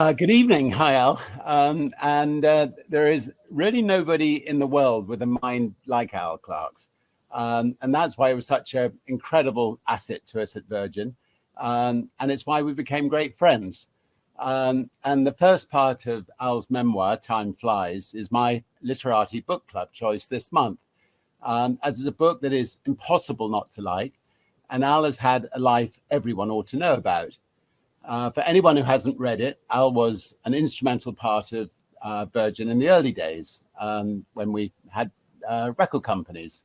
Good evening. Hi, Al. There is really nobody in the world with a mind like Al Clark's. And that's why it was such an incredible asset to us at Virgin. And it's why we became great friends. And the first part of Al's memoir, Time Flies, is my Literati book club choice this month, as it's a book that is impossible not to like. And Al has had a life everyone ought to know about. For anyone who hasn't read it, Al was an instrumental part of Virgin in the early days, when we had record companies,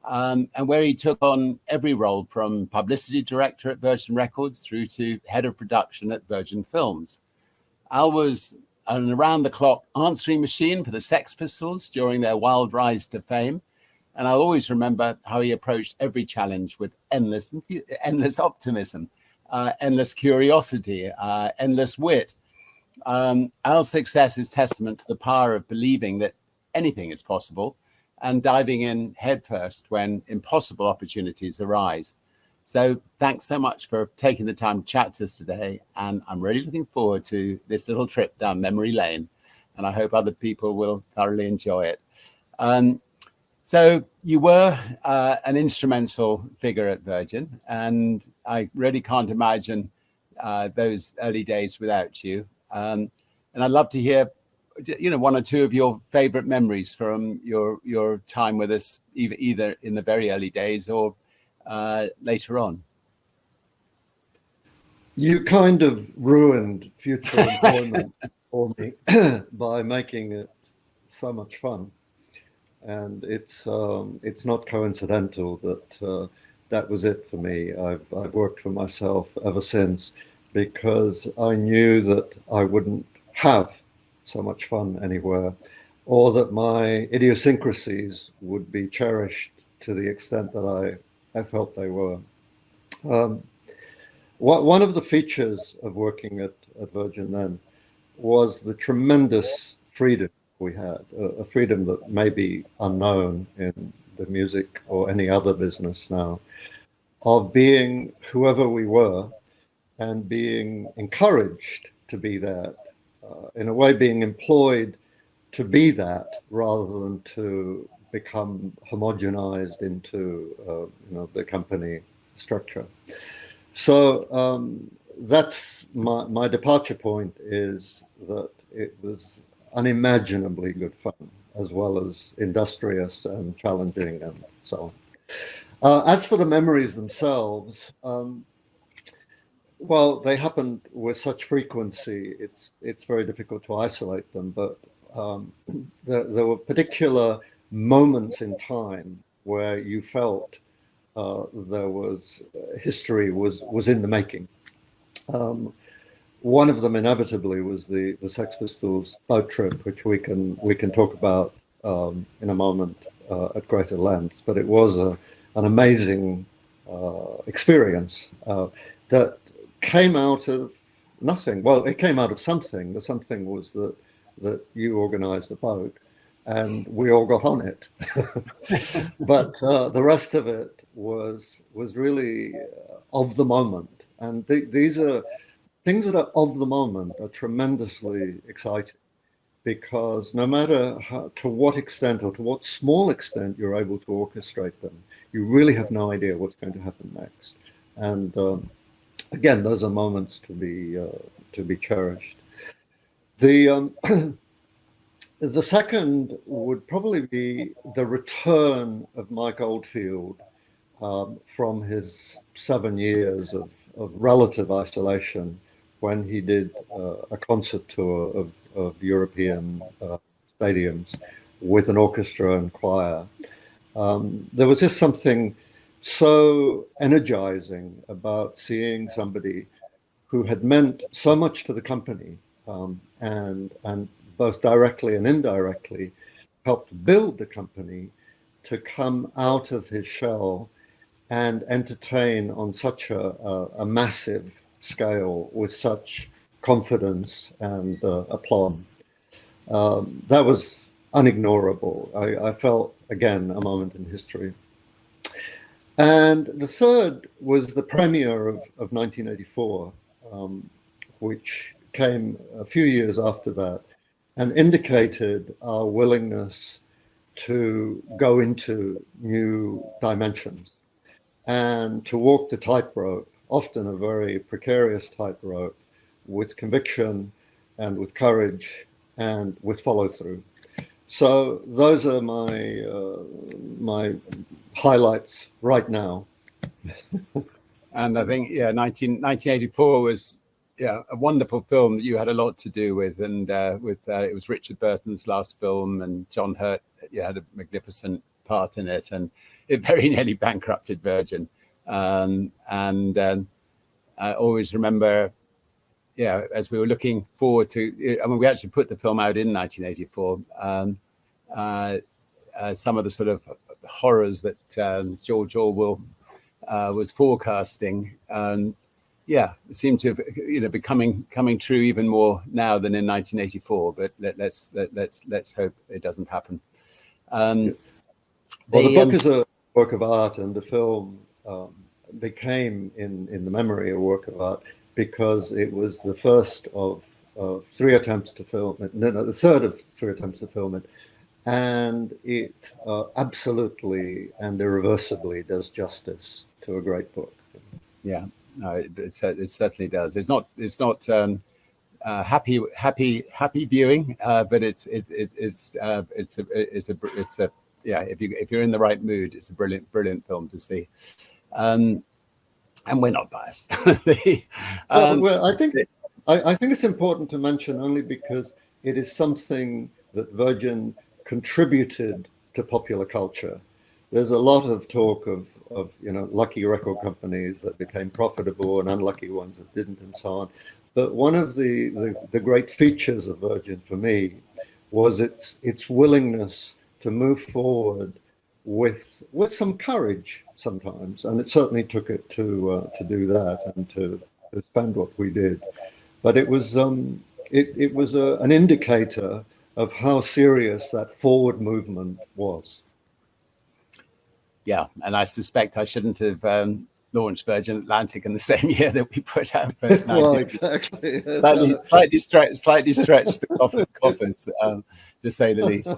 and where he took on every role from publicity director at Virgin Records through to head of production at Virgin Films. Al was an around-the-clock answering machine for the Sex Pistols during their wild rise to fame. And I'll always remember how he approached every challenge with endless optimism. Endless curiosity, endless wit. Al's success is testament to the power of believing that anything is possible and diving in headfirst when impossible opportunities arise. So thanks so much for taking the time to chat to us today. And I'm really looking forward to this little trip down memory lane. And I hope other people will thoroughly enjoy it. So you were an instrumental figure at Virgin, and I really can't imagine those early days without you. And I'd love to hear, one or two of your favorite memories from your time with us, either in the very early days or later on. You kind of ruined future employment for me by making it so much fun. And it's not coincidental that that was it for me. I've worked for myself ever since, because I knew that I wouldn't have so much fun anywhere, or that my idiosyncrasies would be cherished to the extent that I felt they were. One of the features of working at Virgin then was the tremendous freedom we had, a freedom that may be unknown in the music or any other business now, of being whoever we were and being encouraged to be that, in a way being employed to be that rather than to become homogenized into the company structure. So that's my departure point, is that it was unimaginably good fun, as well as industrious and challenging and so on. As for the memories themselves, well, they happened with such frequency, it's very difficult to isolate them, but there were particular moments in time where you felt there was history was in the making. One of them inevitably was the Sex Pistols boat trip, which we can talk about in a moment at greater length. But it was an amazing experience that came out of nothing. Well, it came out of something. The something was that you organised a boat, and we all got on it. But the rest of it was really of the moment, and these are things that are of the moment are tremendously exciting, because no matter to what extent or to what small extent you're able to orchestrate them, you really have no idea what's going to happen next. And again, those are moments to be cherished. The the second would probably be the return of Mike Oldfield from his 7 years of relative isolation, when he did a concert tour of European stadiums with an orchestra and choir. There was just something so energizing about seeing somebody who had meant so much to the company, and both directly and indirectly helped build the company, to come out of his shell and entertain on such a massive scale with such confidence and aplomb. That was unignorable. I felt, again, a moment in history. And the third was the premiere of 1984, which came a few years after that and indicated our willingness to go into new dimensions and to walk the tightrope, often a very precarious tightrope, with conviction and with courage and with follow through. So those are my highlights right now. And I think, 1984 was a wonderful film that you had a lot to do with, and it was Richard Burton's last film, and John Hurt had a magnificent part in it, and it very nearly bankrupted Virgin. I always remember, as we were looking forward to, I mean, we actually put the film out in 1984. Some of the sort of horrors that George Orwell was forecasting, it seemed to have, coming true even more now than in 1984. But let's hope it doesn't happen. The book is a work of art, and the film became, in the memory, a work of art because it was the first of three attempts to film it. No, the third of three attempts to film it. And it absolutely and irreversibly does justice to a great book. Yeah, no, it certainly does. It's not happy viewing, but it's if you're in the right mood, it's a brilliant film to see. And we're not biased. Well, I think it's important to mention only because it is something that Virgin contributed to popular culture. There's a lot of talk of lucky record companies that became profitable and unlucky ones that didn't, and so on. But one of the great features of Virgin for me was its willingness to move forward with some courage sometimes, and it certainly took it to do that and to spend what we did. But it was an indicator of how serious that forward movement was. Yeah, and I suspect I shouldn't have launched Virgin Atlantic in the same year that we put out. Well, exactly. Slightly stretched the coffers, to say the least.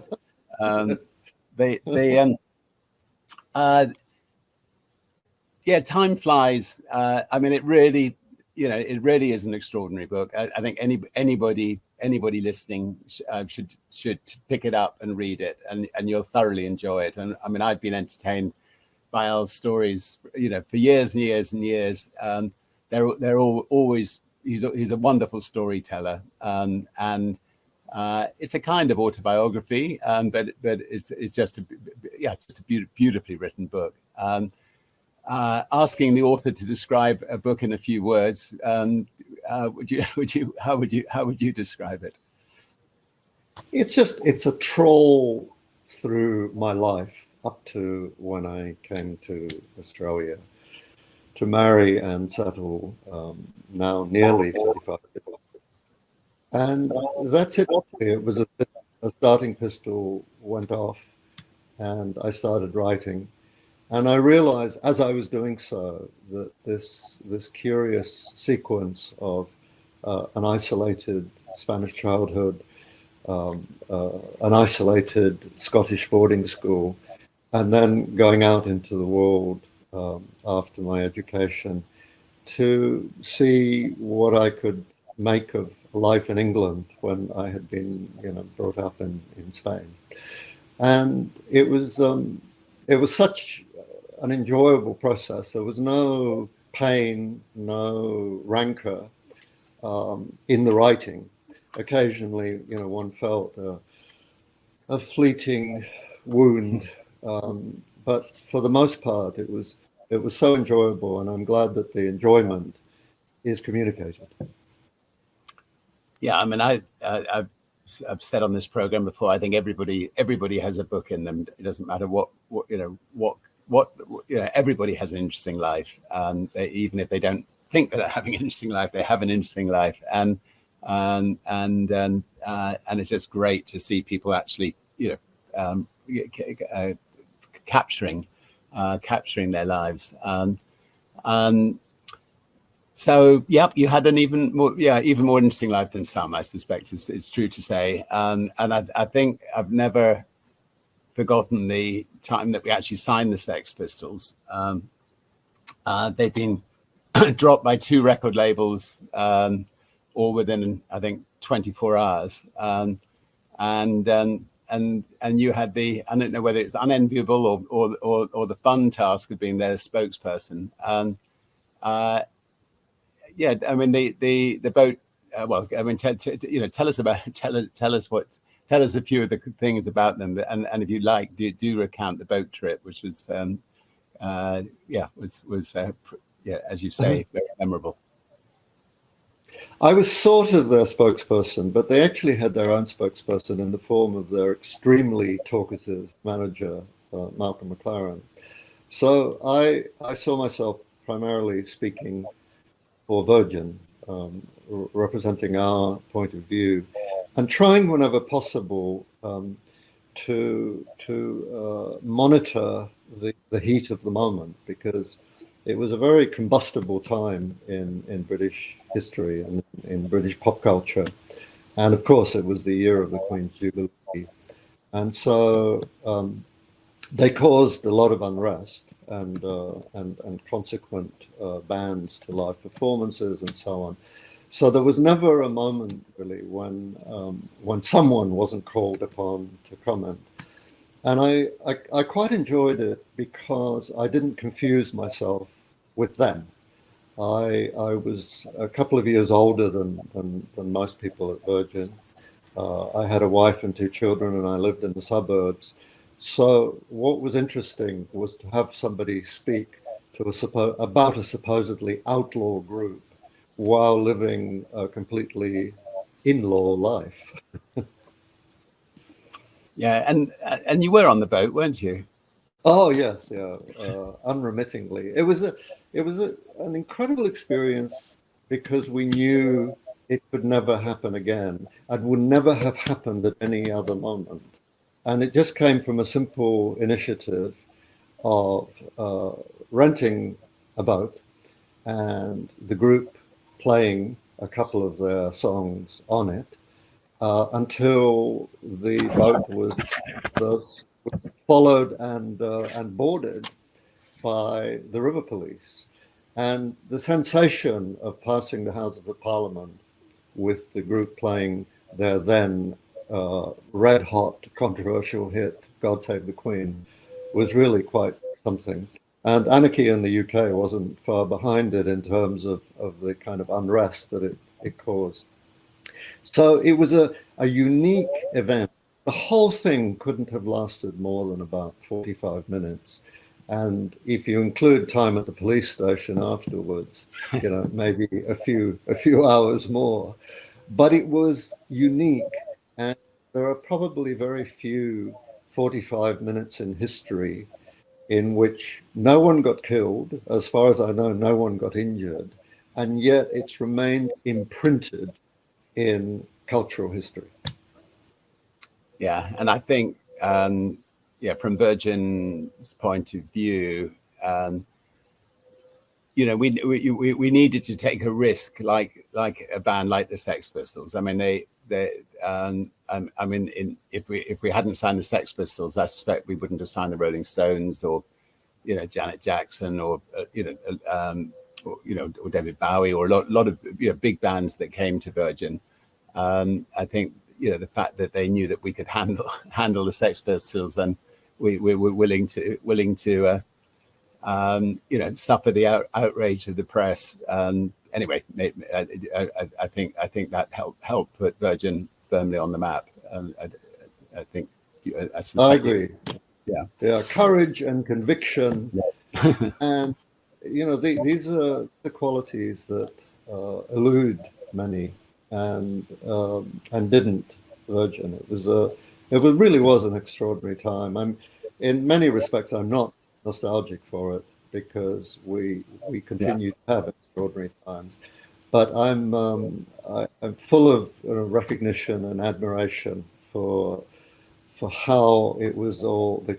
Time flies. I mean, it really is an extraordinary book. I think anybody listening should pick it up and read it, and you'll thoroughly enjoy it. And I mean, I've been entertained by Al's stories, for years and years and years. They're always, he's a wonderful storyteller, and it's a kind of autobiography, but it's just a beautifully written book. Asking the author to describe a book in a few words, how would you describe it? It's a trawl through my life up to when I came to Australia to marry and settle, now nearly 35 years. And that's it. It was a starting pistol went off, and I started writing. And I realized as I was doing so that this curious sequence of an isolated Spanish childhood, an isolated Scottish boarding school, and then going out into the world after my education to see what I could make of life in England when I had been, brought up in Spain. And it was such an enjoyable process. There was no pain, no rancor in the writing. Occasionally, one felt a fleeting wound, but for the most part, it was so enjoyable, and I'm glad that the enjoyment is communicated. Yeah, I mean, I've said on this program before, I think everybody has a book in them. It doesn't matter what everybody has an interesting life. Even if they don't think that they're having an interesting life, they have an interesting life. And it's just great to see people actually, capturing their lives. So, yep, you had an even more interesting life than some, I suspect. It's true to say. And I think I've never forgotten the time that we actually signed the Sex Pistols. They've been dropped by 2 record labels, all within, I think, 24 hours. And you had I don't know whether it's unenviable or the fun task of being their spokesperson. Yeah, I mean the boat. Well, I mean, tell us a few of the things about them, and if you like, do recount the boat trip, which was as you say, very memorable. I was sort of their spokesperson, but they actually had their own spokesperson in the form of their extremely talkative manager, Malcolm McLaren. So I saw myself primarily speaking for Virgin, representing our point of view, and trying whenever possible to monitor the heat of the moment, because it was a very combustible time in British history and in British pop culture. And of course, it was the year of the Queen's Jubilee. And so they caused a lot of unrest and consequent bans to live performances and so on. So there was never a moment really when someone wasn't called upon to comment. And I quite enjoyed it because I didn't confuse myself with them. I was a couple of years older than most people at Virgin. I had a wife and 2 children, and I lived in the suburbs. So what was interesting was to have somebody speak about a supposedly outlaw group while living a completely in-law life. Yeah, and you were on the boat, weren't you? Oh yes, yeah, unremittingly. It was an incredible experience because we knew it could never happen again and would never have happened at any other moment. And it just came from a simple initiative of renting a boat and the group playing a couple of their songs on it until the boat was followed and boarded by the river police. And the sensation of passing the Houses of Parliament with the group playing their then red hot controversial hit God Save the Queen was really quite something. And anarchy in the UK wasn't far behind it in terms of the kind of unrest that it caused. So it was a unique event. The whole thing couldn't have lasted more than about 45 minutes. And if you include time at the police station afterwards, maybe a few hours more. But it was unique. And there are probably very few 45 minutes in history in which no one got killed. As far as I know, no one got injured. And yet it's remained imprinted in cultural history. Yeah, and I think, from Virgin's point of view, we needed to take a risk, like a band like the Sex Pistols. I mean, if we hadn't signed the Sex Pistols, I suspect we wouldn't have signed the Rolling Stones or, Janet Jackson or David Bowie or a lot of big bands that came to Virgin. I think the fact that they knew that we could handle the Sex Pistols, and we were willing to suffer the outrage of the press. Anyway, I think that helped put Virgin firmly on the map. I think I agree. Yeah, courage and conviction, yeah. and these are the qualities that elude many and didn't Virgin. It really was an extraordinary time. In many respects, I'm not nostalgic for it because we continue to have extraordinary times. But I'm full of recognition and admiration for how it was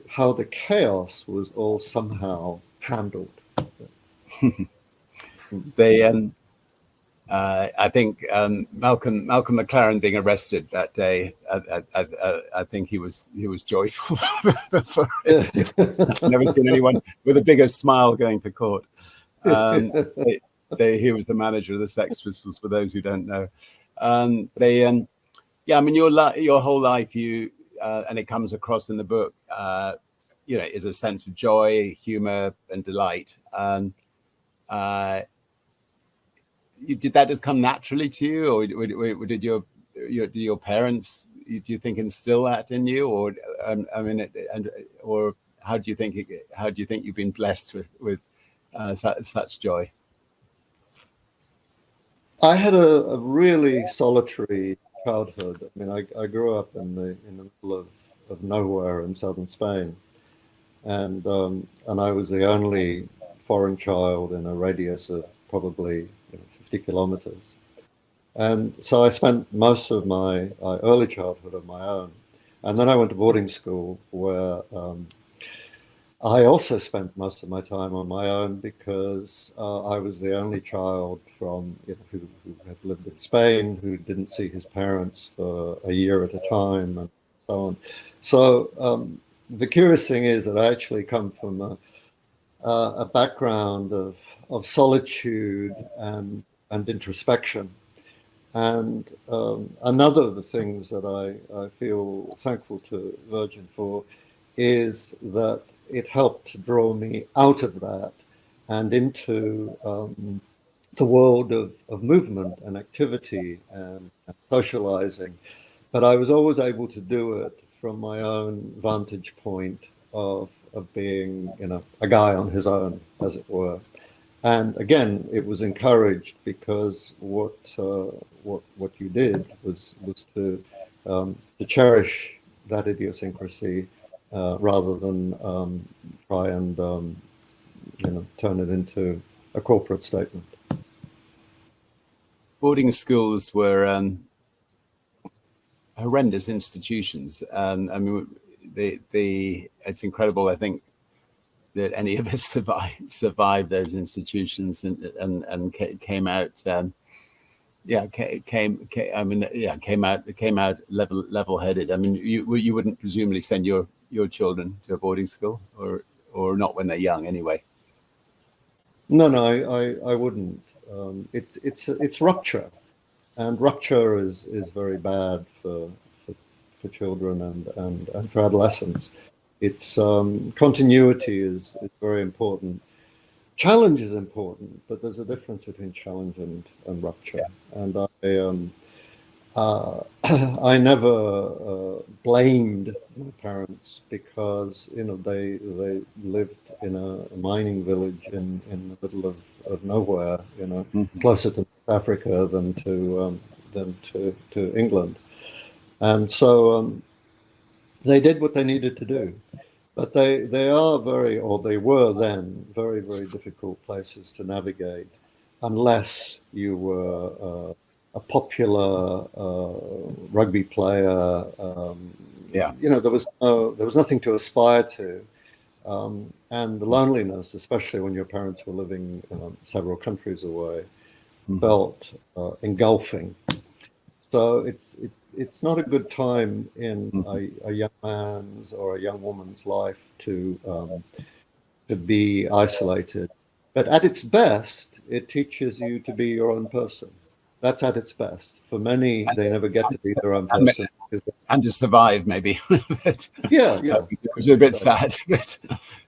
how the chaos was all somehow handled. I think Malcolm McLaren being arrested that day. I think he was joyful for it. I've never seen anyone with a bigger smile going to court. He was the manager of the Sex Pistols. For those who don't know, yeah, I mean your whole life, and it comes across in the book. Is a sense of joy, humor, and delight. Did that just come naturally to you, or did your parents, do you think, instill that in you, or or how do you think you've been blessed with such joy? I had a really solitary childhood. I mean, I grew up in the middle of nowhere in southern Spain, and I was the only foreign child in a radius of probably 50 kilometers. And so I spent most of my early childhood on my own. And then I went to boarding school where I also spent most of my time on my own because I was the only child from who had lived in Spain, who didn't see his parents for a year at a time, and so on. So the curious thing is that I actually come from a background of solitude and introspection. And another of the things that I feel thankful to Virgin for is that it helped to draw me out of that and into the world of movement and activity and socializing. But I was always able to do it from my own vantage point of being, a guy on his own, as it were. And again, it was encouraged because what you did was to cherish that idiosyncrasy rather than try and turn it into a corporate statement. Boarding schools were horrendous institutions. I mean, it's incredible, I think, that any of us survived those institutions and came out. Came out level-headed. I mean, you wouldn't presumably send your children to a boarding school, or not when they're young, anyway. No, I wouldn't. It's rupture, and rupture is very bad for children and for adolescents. It's continuity is very important. Challenge is important, but there's a difference between challenge and rupture. Yeah. And I never blamed my parents because they lived in a mining village in the middle of nowhere, closer to Africa than to England, and so they did what they needed to do. But they were then very, very difficult places to navigate unless you were a popular rugby player. There was nothing to aspire to, and the loneliness, especially when your parents were living several countries away, felt engulfing. So it's not a good time in a young man's or a young woman's life to be isolated. But at its best, it teaches you to be your own person. That's at its best. For many, they never get to be their own person. And to survive, maybe. Yeah. Which is a bit sad.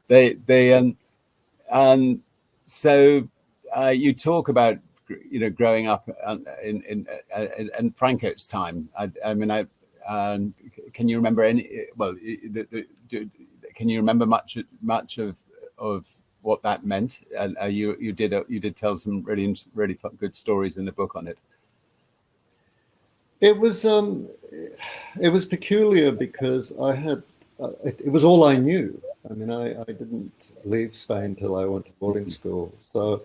But so you talk about growing up in Franco's time. Can you remember any? Well, can you remember much of what that meant? And you did tell some really good stories in the book on it. It was peculiar because I had it was all I knew. I mean, I didn't leave Spain till I went to boarding school, so.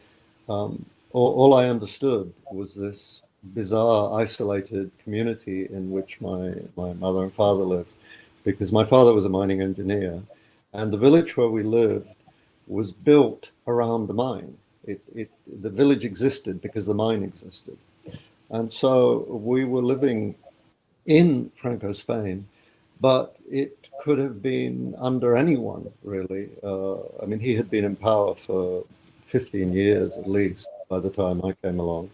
All I understood was this bizarre, isolated community in which my mother and father lived, because my father was a mining engineer, and the village where we lived was built around the mine. The village existed because the mine existed. And so we were living in Franco Spain, but it could have been under anyone, really. I mean, he had been in power for 15 years at least by the time I came along.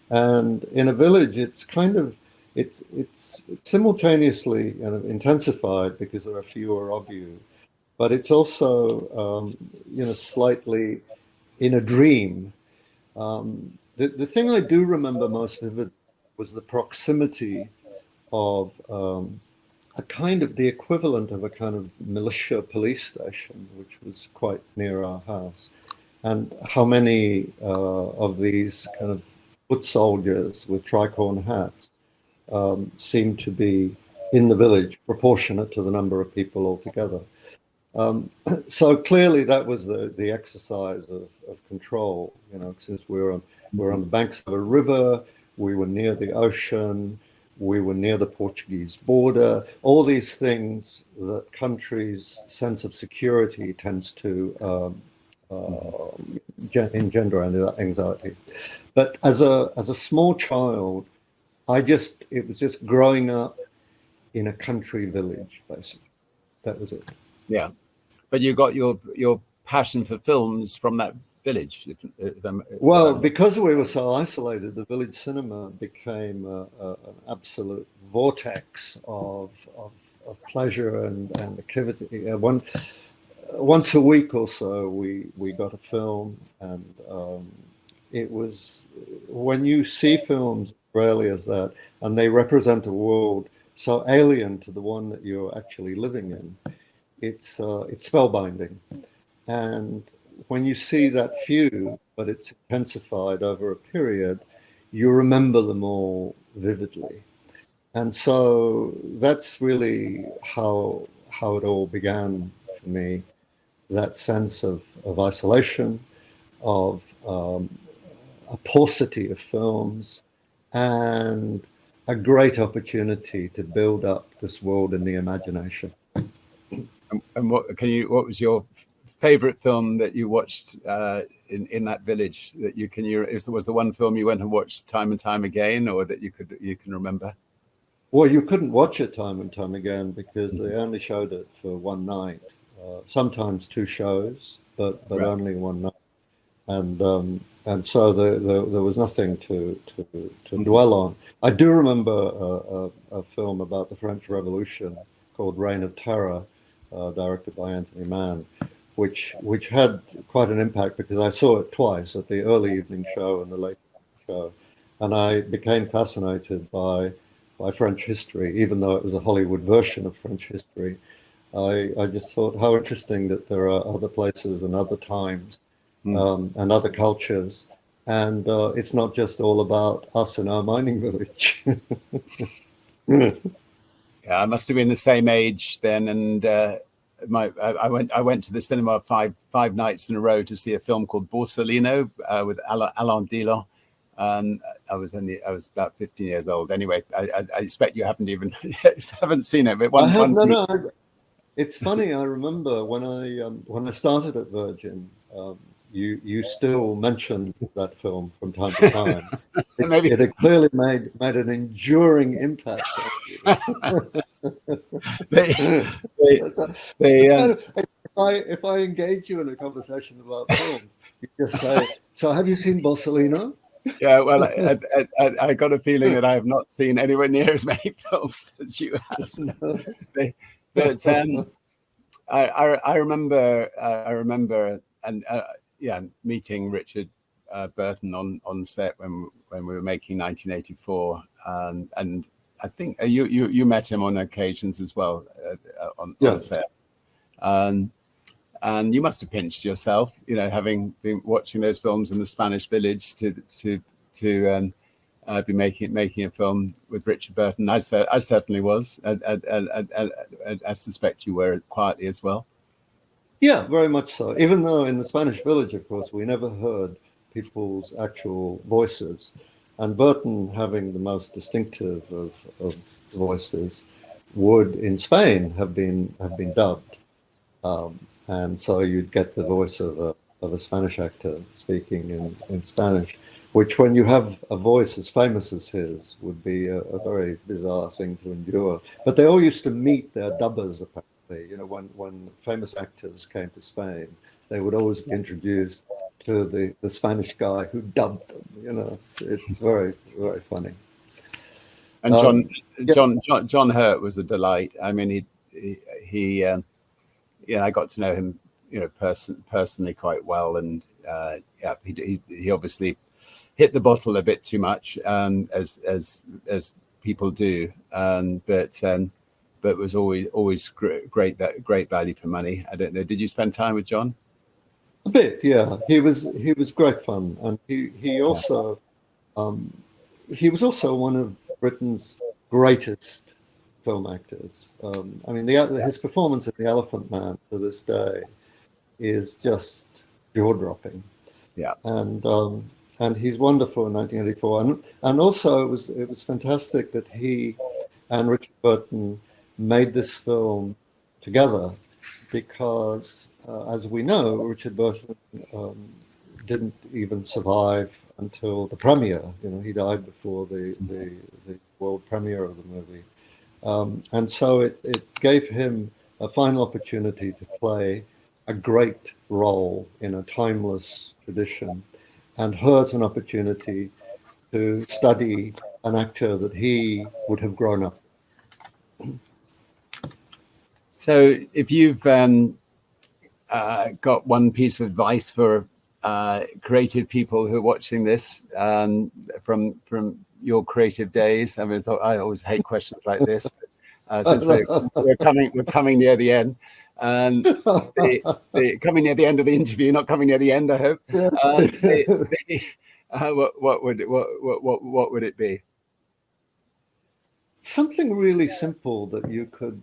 And in a village, it's simultaneously intensified because there are fewer of you, but it's also slightly in a dream. The thing I do remember most vivid was the proximity of a kind of the equivalent of a kind of militia police station, which was quite near our house, and how many of these kind of foot soldiers with tricorn hats seemed to be in the village, proportionate to the number of people altogether. So clearly that was the exercise of control, since we're on the banks of a river, we were near the ocean, we were near the Portuguese border, all these things that countries' sense of security tends to engender anxiety. But as a small child, it was just growing up in a country village, basically. That was it. Yeah. But you got your passion for films from that village. Well, because we were so isolated, the village cinema became an absolute vortex of pleasure and activity. Once a week or so, we got a film, and it was, when you see films rarely as that, and they represent a world so alien to the one that you're actually living in, it's spellbinding. And when you see that few, but it's intensified over a period, you remember them all vividly. And so that's really how it all began for me, that sense of isolation, of a paucity of films, and a great opportunity to build up this world in the imagination. And what was your favorite film that you watched in that village that was the one film you went and watched time and time again, or that you can remember? Well, you couldn't watch it time and time again because they only showed it for one night, sometimes two shows, but right. Only one night, and so there was nothing to dwell on. I do remember a film about the French Revolution called Reign of Terror, directed by Anthony Mann, which had quite an impact because I saw it twice, at the early evening show and the late show, and I became fascinated by French history, even though it was a Hollywood version of French history. I just thought how interesting that there are other places and other times and other cultures, and it's not just all about us in our mining village. Yeah, I must have been the same age then, and I went to the cinema five nights in a row to see a film called Borsalino with Alain Delon. I was about 15 years old. Anyway, I expect you haven't seen it. But no. It's funny. I remember when I started at Virgin, you still mentioned that film from time to time. It had clearly made an enduring impact on you. If I engage you in a conversation about films, you just say, "So, have you seen Borsalino?" Yeah, well, I got a feeling that I have not seen anywhere near as many films as you have. But I remember, and meeting Richard Burton on set when we were making 1984, and I think you met him on occasions as well on set, and you must have pinched yourself, having been watching those films in the Spanish village to be making a film with Richard Burton. I certainly was. I suspect you were quietly as well. Yeah, very much so. Even though in the Spanish village, of course, we never heard people's actual voices, and Burton, having the most distinctive of voices, would in Spain have been dubbed, and so you'd get the voice of of a Spanish actor speaking in Spanish, which, when you have a voice as famous as his, would be a very bizarre thing to endure. But they all used to meet their dubbers, apparently. You know, when famous actors came to Spain, they would always be introduced to the Spanish guy who dubbed them. You know, it's very, very funny. And John Hurt was a delight. I mean, he I got to know him, personally quite well, and he obviously hit the bottle a bit too much, as people do, but was always great value for money. I don't know. Did you spend time with John? A bit, yeah. He was great fun, and he also he was also one of Britain's greatest film actors. I mean, his performance in The Elephant Man to this day is just jaw-dropping. Yeah, and he's wonderful in 1984, and also it was fantastic that he and Richard Burton made this film together, because as we know, Richard Burton didn't even survive until the premiere. You know, he died before the world premiere of the movie, and so it gave him a final opportunity to play a great role in a timeless tradition, and Hurt an opportunity to study an actor that he would have grown up with. So if you've got one piece of advice for creative people who are watching this, from your creative days, I mean, I always hate questions like this. Since we're coming near the end, and coming near the end of the interview, not coming near the end, I hope. What would it be? Something really simple that you could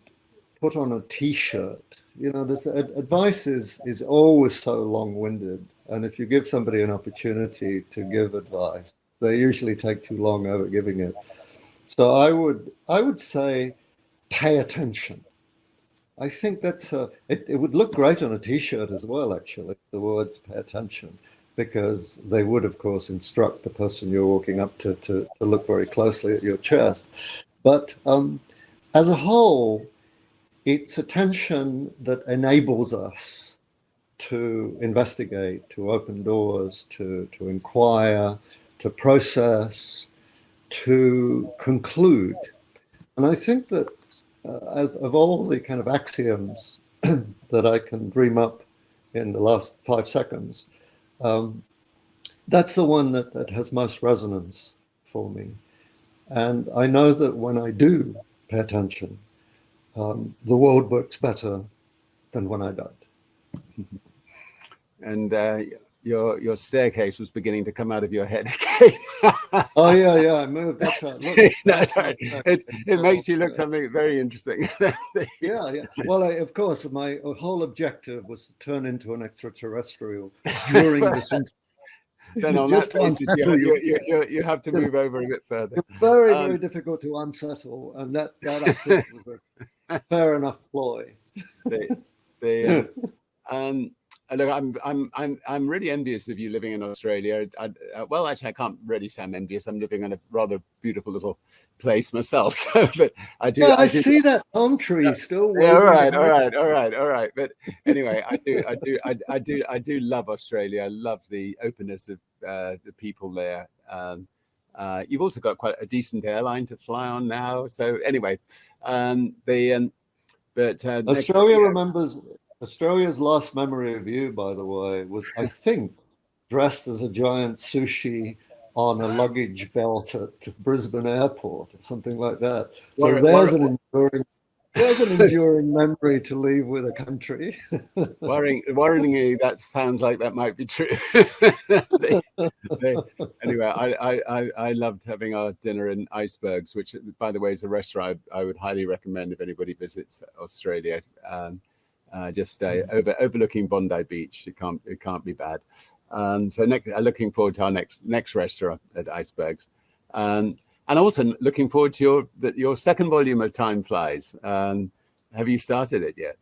put on a T-shirt. You know, this advice is always so long-winded, and if you give somebody an opportunity to give advice, they usually take too long over giving it. So I would say, pay attention. I think that's it would look great on a T-shirt as well, actually, the words "pay attention," because they would, of course, instruct the person you're walking up to look very closely at your chest. But as a whole, it's attention that enables us to investigate, to open doors, to inquire, to process, to conclude. And I think that of all the kind of axioms that I can dream up in the last 5 seconds, that's the one that has most resonance for me. And I know that when I do pay attention, the world works better than when I don't. And your staircase was beginning to come out of your head again. Oh yeah, I moved. That's right. Look, it makes you look something very interesting. Yeah. Well, of course, my whole objective was to turn into an extraterrestrial during this interview. Then on that basis, you have to move over a bit further. It's very, very difficult to unsettle, and that I think was a fair enough ploy. Look, I'm really envious of you living in Australia. Well, actually, I can't really say I'm envious. I'm living in a rather beautiful little place myself. But I do. Yeah, I see that palm tree still. Yeah, all right. But anyway, I do love Australia. I love the openness of the people there. You've also got quite a decent airline to fly on now. So anyway, Australia remembers. Australia's last memory of you, by the way, was, I think, dressed as a giant sushi on a luggage belt at Brisbane Airport or something like that. So there's an enduring memory to leave with a country. Worryingly, that sounds like that might be true. Anyway, I loved having our dinner in Icebergs, which, by the way, is a restaurant I would highly recommend if anybody visits Australia. Just overlooking Bondi Beach. It can't be bad. So looking forward to our next restaurant at Icebergs, and also looking forward to your second volume of Time Flies. Have you started it yet?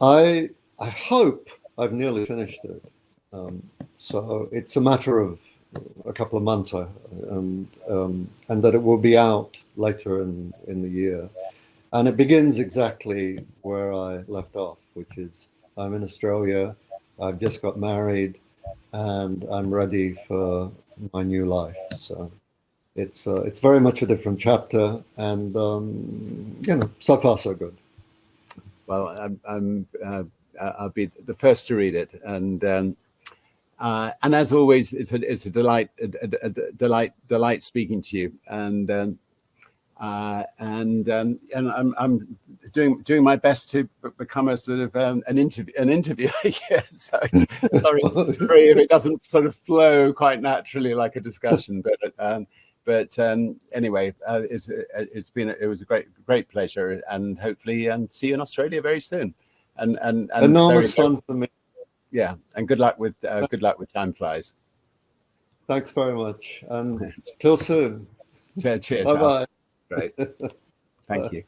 I hope I've nearly finished it. So it's a matter of a couple of months, and that it will be out later in the year. And it begins exactly where I left off, which is I'm in Australia, I've just got married, and I'm ready for my new life. So it's very much a different chapter, and so far so good. Well, I'll be the first to read it, and as always, it's a delight, delight speaking to you, and I'm doing my best to become a sort of an interviewer. Yeah, so sorry if it doesn't sort of flow quite naturally like a discussion, but anyway, it was a great pleasure, and hopefully see you in Australia very soon. And enormous fun for me. Yeah, and good luck with Time Flies. Thanks very much, and till soon. Cheers. Bye bye. Great. Thank you.